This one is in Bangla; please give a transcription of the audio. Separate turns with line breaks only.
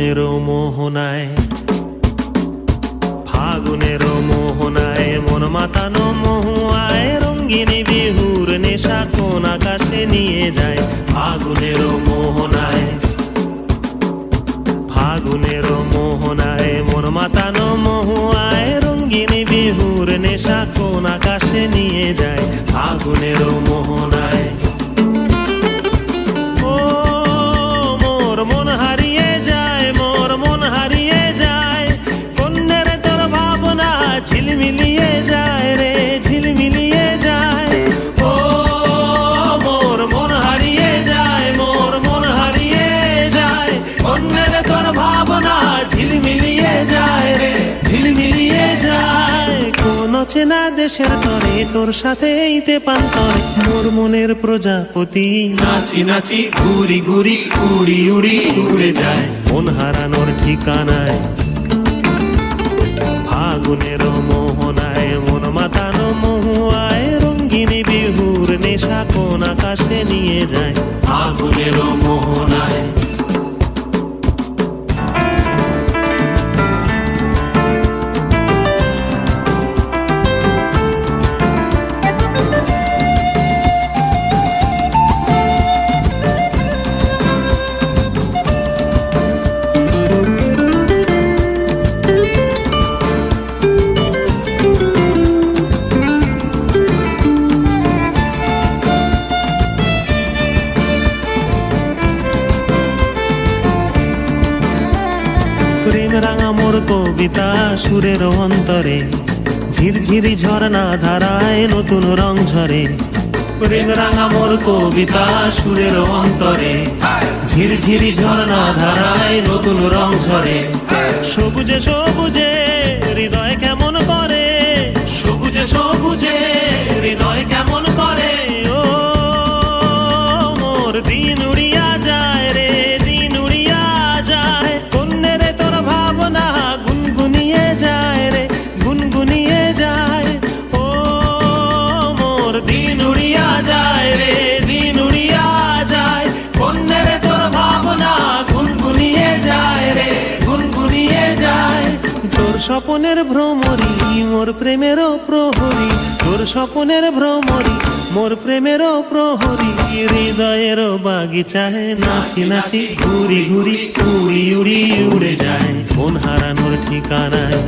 ফাগুনেরও মোহনায়, ফাগুনেরও মোহনায় মন মাতানো মহুয়ায়, রঙ্গিনী বিহুর নেশা কোন আকাশে নিয়ে যায়। ফাগুনেরও মোহনায়, ফাগুনেরও মোহনায় মন মাতানো মহুয়ায়, রঙ্গিনী বিহুর নেশা কোন আকাশে নিয়ে যায়। ফাগুনেরও মোহনায় ঝিলমিলিয়ে যায় রে, ঝিলমিলিয়ে যায়। ও মোর মন হারিয়ে যায়, মোর মন হারিয়ে যায়, অন্যের তোর ভাবনা ঝিলমিলিয়ে যায় রে, ঝিলমিলিয়ে যায়। কোন চেনা দেশের তরে তোর সাথে এইতে পান্তরে, মোর মনের প্রজাপতি নাচি নাচি ঘুরি ঘুরি উড়ি উড়ি উড়ে যায় মন হারানোর ঠিকানায়। ফাগুনেরও মোহনায় মন মাতানো মহুয়ায়, রঙ্গিনী বিহুর নেশা কোন আকাশে নিয়ে যায়। ফাগুনেরও মোহনায় প্রেম রাঙা মোর কবিতা সুরের অন্তরে, ঝিরঝিরি ঝর্ণা ধারায় নতুন রং ঝরে। প্রেম রাঙা মোর কবিতা সুরের অন্তরে, ঝিরঝিরি ঝর্ণা ধারায় নতুন রং ঝরে। সবুজে সবুজে হৃদয় কেমন করে, সবুজে সবুজে হৃদয় কেমন করে। ও মোর দিন উড়িয়া যায় রে, দিন উড়িয়া যায়, কন্যের তোর ভাবনা গুনগুনিয়ে যায় রে, গুনগুনিয়ে যায়। ও মোর দিন উড়িয়া যায় রে, দিন উড়িয়া যায়, কন্যের তোর ভাবনা গুনগুনিয়ে যায় রে, গুনগুনিয়ে যায়। তোর স্বপনের ভ্রমরি মোর প্রেমেরও প্রহরী, তোর স্বপনের ভ্রমরি মোর প্রেমেরও প্রহরী, হৃদয়েরও বাগিচায় নাচি নাচি ঘুরি ঘুরি উড়ি উড়ি উড়ে যায় মন হারানোর ঠিকানায়।